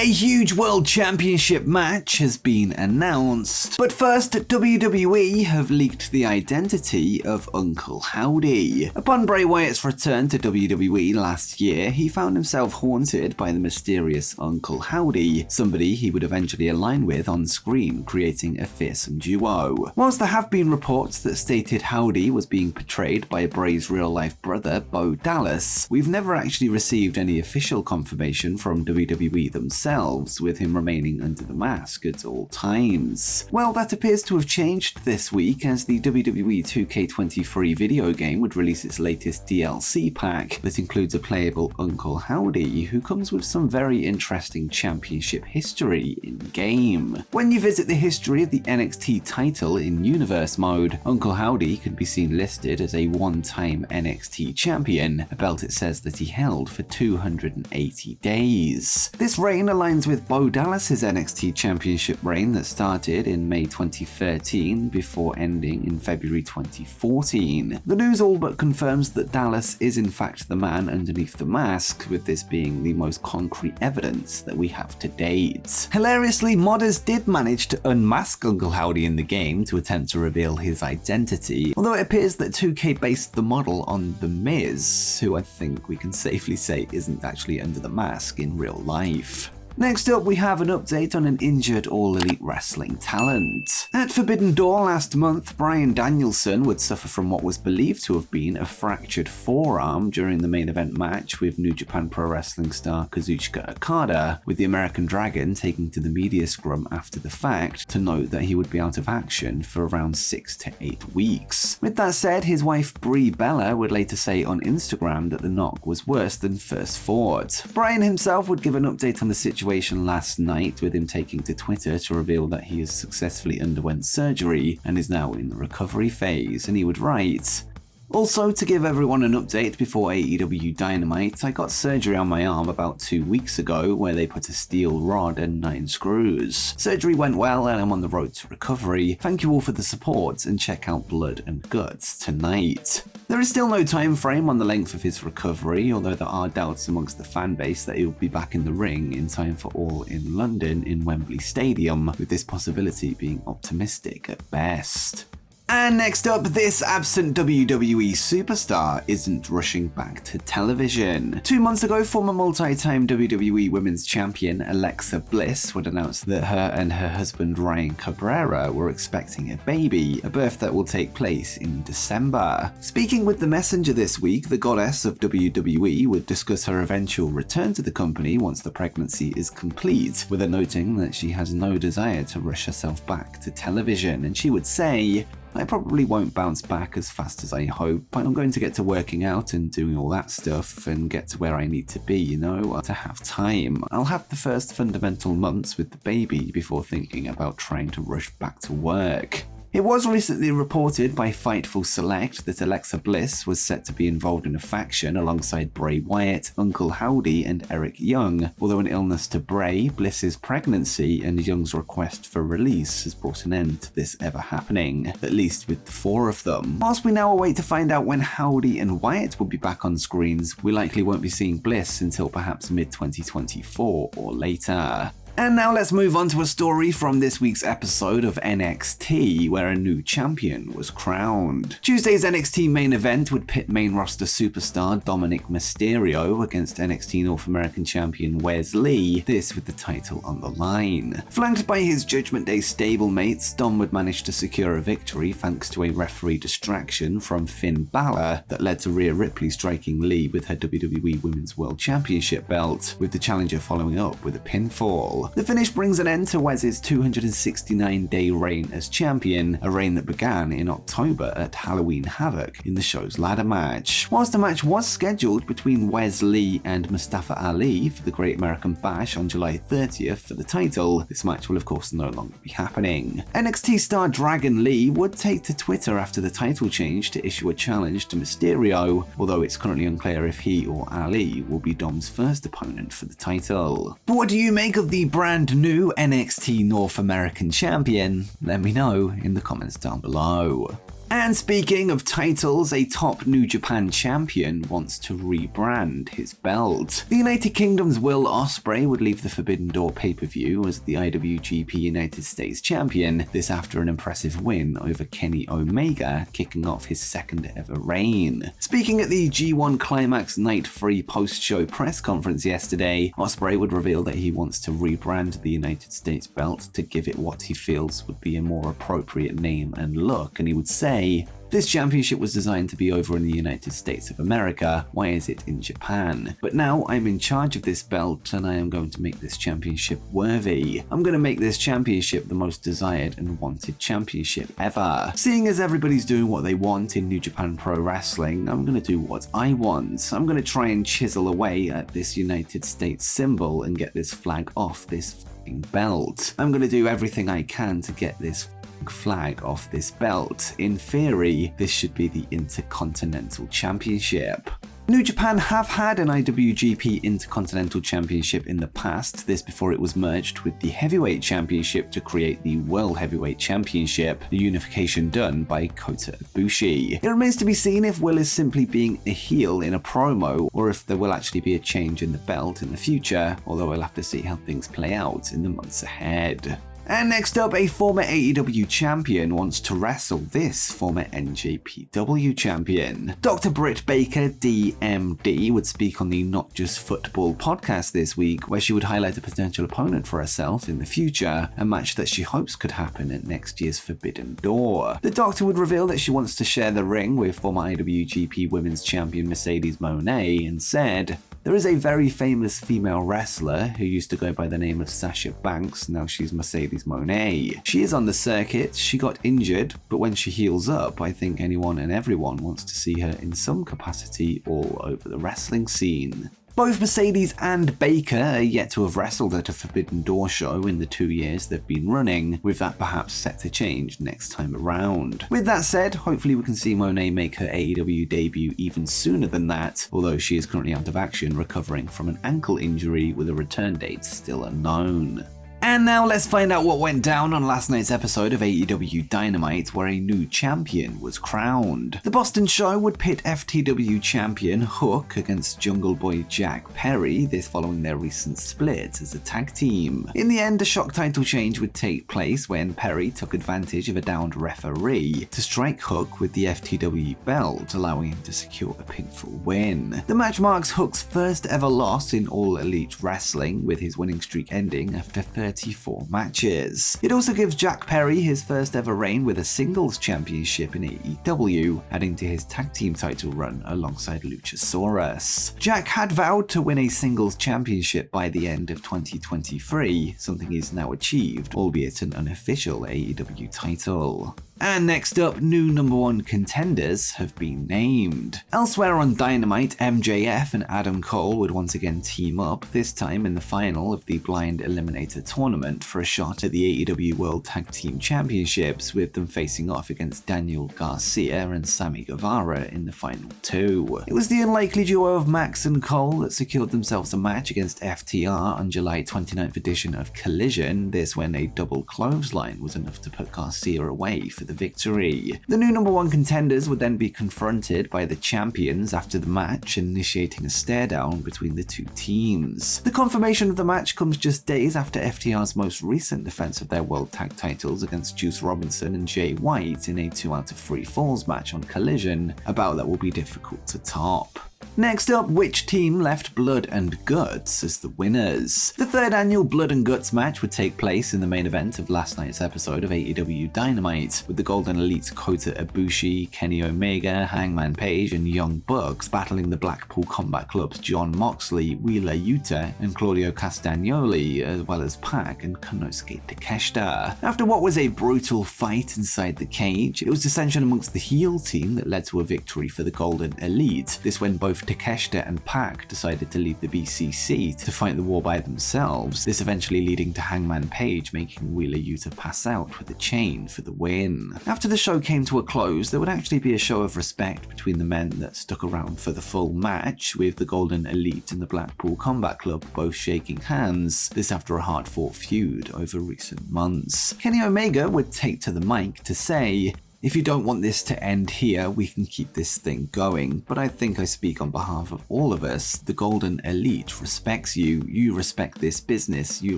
A huge World Championship match has been announced, but first WWE have leaked the identity of Uncle Howdy. Upon Bray Wyatt's return to WWE last year, he found himself haunted by the mysterious Uncle Howdy, somebody he would eventually align with on screen, creating a fearsome duo. Whilst there have been reports that stated Howdy was being portrayed by Bray's real-life brother, Bo Dallas, we've never actually received any official confirmation from WWE themselves, with him remaining under the mask at all times. Well, that appears to have changed this week, as the WWE 2K23 video game would release its latest DLC pack that includes a playable Uncle Howdy, who comes with some very interesting championship history in-game. When you visit the history of the NXT title in Universe mode, Uncle Howdy can be seen listed as a one-time NXT champion, a belt it says that he held for 280 days. This reign aligns with Bo Dallas's NXT Championship reign that started in May 2013 before ending in February 2014. The news all but confirms that Dallas is in fact the man underneath the mask, with this being the most concrete evidence that we have to date. Hilariously, modders did manage to unmask Uncle Howdy in the game to attempt to reveal his identity, although it appears that 2K based the model on The Miz, who I think we can safely say isn't actually under the mask in real life. Next up, we have an update on an injured All Elite Wrestling talent. At Forbidden Door last month, Bryan Danielson would suffer from what was believed to have been a fractured forearm during the main event match with New Japan Pro-Wrestling star Kazuchika Okada, with the American Dragon taking to the media scrum after the fact to note that he would be out of action for around 6 to 8 weeks. With that said, his wife Brie Bella would later say on Instagram that the knock was worse than first thought. Bryan himself would give an update on the situation last night, with him taking to Twitter to reveal that he has successfully underwent surgery and is now in the recovery phase, and he would write, "Also, to give everyone an update before AEW Dynamite, I got surgery on my arm about 2 weeks ago where they put a steel rod and 9 screws. Surgery went well and I'm on the road to recovery. Thank you all for the support and check out Blood and Guts tonight." There is still no time frame on the length of his recovery, although there are doubts amongst the fan base that he will be back in the ring in time for All in London in Wembley Stadium, with this possibility being optimistic at best. And next up, this absent WWE superstar isn't rushing back to television. 2 months ago, former multi-time WWE Women's Champion Alexa Bliss would announce that her and her husband Ryan Cabrera were expecting a baby, a birth that will take place in December. Speaking with The Messenger this week, the goddess of WWE would discuss her eventual return to the company once the pregnancy is complete, with her noting that she has no desire to rush herself back to television, and she would say, "I probably won't bounce back as fast as I hope, but I'm going to get to working out and doing all that stuff and get to where I need to be, to have time. I'll have the first fundamental months with the baby before thinking about trying to rush back to work." It was recently reported by Fightful Select that Alexa Bliss was set to be involved in a faction alongside Bray Wyatt, Uncle Howdy, and Eric Young, although an illness to Bray, Bliss's pregnancy, and Young's request for release has brought an end to this ever happening, at least with the 4 of them. Whilst we now await to find out when Howdy and Wyatt will be back on screens, we likely won't be seeing Bliss until perhaps mid-2024 or later. And now let's move on to a story from this week's episode of NXT, where a new champion was crowned. Tuesday's NXT main event would pit main roster superstar Dominic Mysterio against NXT North American champion Wes Lee, this with the title on the line. Flanked by his Judgment Day stablemates, Dom would manage to secure a victory thanks to a referee distraction from Finn Balor that led to Rhea Ripley striking Lee with her WWE Women's World Championship belt, with the challenger following up with a pinfall. The finish brings an end to Wes's 269-day reign as champion, a reign that began in October at Halloween Havoc in the show's ladder match. Whilst the match was scheduled between Wes Lee and Mustafa Ali for the Great American Bash on July 30th for the title, this match will of course no longer be happening. NXT star Dragon Lee would take to Twitter after the title change to issue a challenge to Mysterio, although it's currently unclear if he or Ali will be Dom's first opponent for the title. But what do you make of the brand new NXT North American champion? Let me know in the comments down below. And speaking of titles, a top New Japan champion wants to rebrand his belt. The United Kingdom's Will Ospreay would leave the Forbidden Door pay-per-view as the IWGP United States champion, this after an impressive win over Kenny Omega, kicking off his second ever reign. Speaking at the G1 Climax Night 3 post-show press conference yesterday, Ospreay would reveal that he wants to rebrand the United States belt to give it what he feels would be a more appropriate name and look, and he would say, "This championship was designed to be over in the United States of America. Why is it in Japan? But now I'm in charge of this belt and I am going to make this championship worthy. I'm going to make this championship the most desired and wanted championship ever. Seeing as everybody's doing what they want in New Japan Pro-Wrestling, I'm going to do what I want. I'm going to try and chisel away at this United States symbol and get this flag off this f***ing belt. I'm going to do everything I can to get this flag off this belt. In theory, this should be the Intercontinental Championship." New Japan have had an IWGP Intercontinental Championship in the past, this before it was merged with the Heavyweight Championship to create the World Heavyweight Championship, the unification done by Kota Ibushi. It remains to be seen if Will is simply being a heel in a promo, or if there will actually be a change in the belt in the future, although we'll have to see how things play out in the months ahead. And next up, a former AEW champion wants to wrestle this former NJPW champion. Dr. Britt Baker, DMD, would speak on the Not Just Football podcast this week, where she would highlight a potential opponent for herself in the future, a match that she hopes could happen at next year's Forbidden Door. The Doctor would reveal that she wants to share the ring with former IWGP Women's Champion Mercedes Moné and said, "There is a very famous female wrestler who used to go by the name of Sasha Banks, now she's Mercedes Moné. She is on the circuit, she got injured, but when she heals up, I think anyone and everyone wants to see her in some capacity all over the wrestling scene." Both Mercedes and Baker are yet to have wrestled at a Forbidden Door show in the 2 years they've been running, with that perhaps set to change next time around. With that said, hopefully we can see Moné make her AEW debut even sooner than that, although she is currently out of action recovering from an ankle injury with a return date still unknown. And now let's find out what went down on last night's episode of AEW Dynamite, where a new champion was crowned. The Boston show would pit FTW champion Hook against Jungle Boy Jack Perry, this following their recent split as a tag team. In the end, a shock title change would take place when Perry took advantage of a downed referee to strike Hook with the FTW belt, allowing him to secure a pinfall win. The match marks Hook's first ever loss in All Elite Wrestling, with his winning streak ending after 34 matches. It also gives Jack Perry his first ever reign with a singles championship in AEW, adding to his tag team title run alongside Luchasaurus. Jack had vowed to win a singles championship by the end of 2023, something he's now achieved, albeit an unofficial AEW title. And next up, new number one contenders have been named. Elsewhere on Dynamite, MJF and Adam Cole would once again team up, this time in the final of the Blind Eliminator tournament for a shot at the AEW World Tag Team Championships, with them facing off against Daniel Garcia and Sammy Guevara in the final two. It was the unlikely duo of Max and Cole that secured themselves a match against FTR on July 29th edition of Collision, this when a double clothesline was enough to put Garcia away for the victory. The new number one contenders would then be confronted by the champions after the match, initiating a stare down between the two teams. The confirmation of the match comes just days after FTR's most recent defense of their world tag titles against Juice Robinson and Jay White in a 2 out of 3 falls match on Collision, a bout that will be difficult to top. Next up, which team left Blood and Guts as the winners? The third annual Blood and Guts match would take place in the main event of last night's episode of AEW Dynamite, with the Golden Elite Kota Ibushi, Kenny Omega, Hangman Page, and Young Bucks battling the Blackpool Combat Club's Jon Moxley, Wheeler Yuta, and Claudio Castagnoli, as well as Pac and Konosuke Takeshita. After what was a brutal fight inside the cage, it was dissension amongst the heel team that led to a victory for the Golden Elite, this when both Takeshita and Pac decided to leave the BCC to fight the war by themselves, this eventually leading to Hangman Page making Wheeler Yuta pass out with a chain for the win. After the show came to a close, there would actually be a show of respect between the men that stuck around for the full match, with the Golden Elite and the Blackpool Combat Club both shaking hands, this after a hard-fought feud over recent months. Kenny Omega would take to the mic to say, If you don't want this to end here, we can keep this thing going, but I think I speak on behalf of all of us. The Golden Elite respects you, you respect this business, you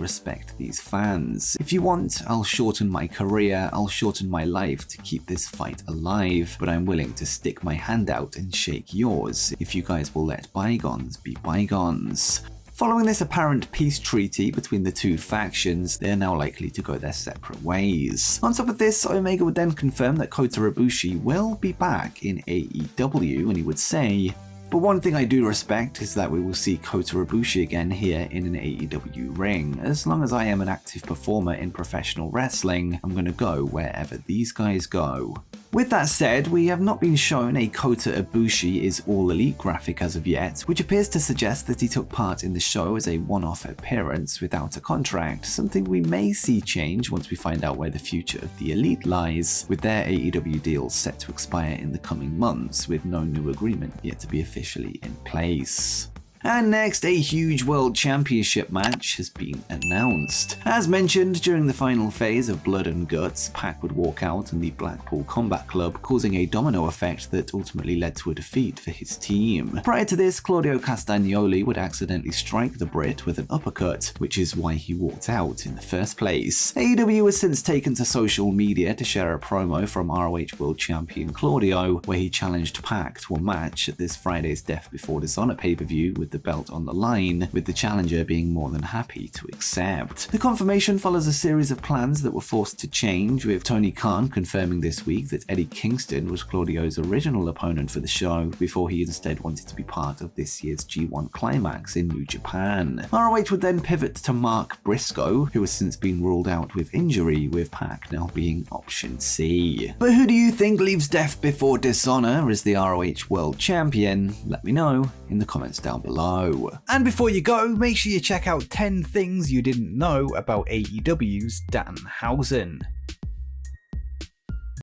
respect these fans. If you want, I'll shorten my career, I'll shorten my life to keep this fight alive, but I'm willing to stick my hand out and shake yours if you guys will let bygones be bygones. Following this apparent peace treaty between the two factions, they are now likely to go their separate ways. On top of this, Omega would then confirm that Kota Ibushi will be back in AEW, and he would say, "But one thing I do respect is that we will see Kota Ibushi again here in an AEW ring. As long as I am an active performer in professional wrestling, I'm gonna go wherever these guys go." With that said, we have not been shown a Kota Ibushi is All Elite graphic as of yet, which appears to suggest that he took part in the show as a one-off appearance without a contract, something we may see change once we find out where the future of the Elite lies, with their AEW deals set to expire in the coming months, with no new agreement yet to be officially in place. And next, a huge World Championship match has been announced. As mentioned, during the final phase of Blood and Guts, Pac would walk out in the Blackpool Combat Club, causing a domino effect that ultimately led to a defeat for his team. Prior to this, Claudio Castagnoli would accidentally strike the Brit with an uppercut, which is why he walked out in the first place. AEW has since taken to social media to share a promo from ROH World Champion Claudio, where he challenged Pac to a match at this Friday's Death Before Dishonor pay-per-view with the belt on the line, with the challenger being more than happy to accept. The confirmation follows a series of plans that were forced to change, with Tony Khan confirming this week that Eddie Kingston was Claudio's original opponent for the show, before he instead wanted to be part of this year's G1 Climax in New Japan. ROH would then pivot to Mark Briscoe, who has since been ruled out with injury, with Pac now being option C. But who do you think leaves Death Before Dishonor as the ROH World Champion? Let me know in the comments down below. And before you go, make sure you check out 10 things you didn't know about AEW's Danhausen.